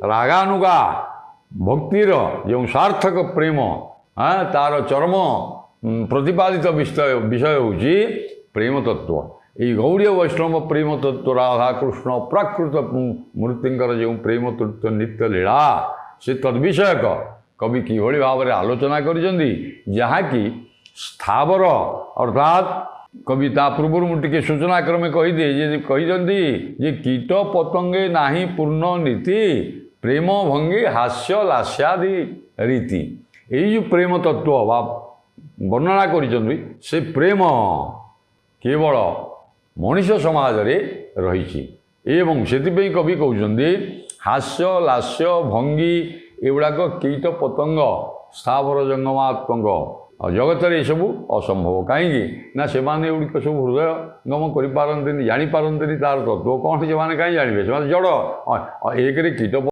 रागानुगा भक्तिर जो सार्थक प्रेम तार चरम प्रतिपादित विषय हूँ प्रेम तत्व। ये गौड़ीय वैष्णव प्रेम तत्व राधा कृष्ण प्राकृत मूर्तिंकर जो प्रेम तत्व नित्य लीला से तद्विषयक कवि किभली भाव में आलोचना करिसेंती जहाँकि स्थावर अर्थात कविता पूर्व मुझे सूचना क्रमे कही कीट पतंगे नाही पूर्ण नीति प्रेम भंगी हास्य लास्यादि रीति। यही जो प्रेम तत्व वर्णना करिसेंती से प्रेम केवल मनीष समाज रे रही एवं से कवि कहते हास्य लास्य भंगी एगुड़ाक कीट पतंग स्थावर जंगमात्मक जगत ये सब असंभव कहीं ना से एगुड़िक सब हृदय गम कर जापारती तार तत्व कौन से कहीं जानवे से जड़ एक कीट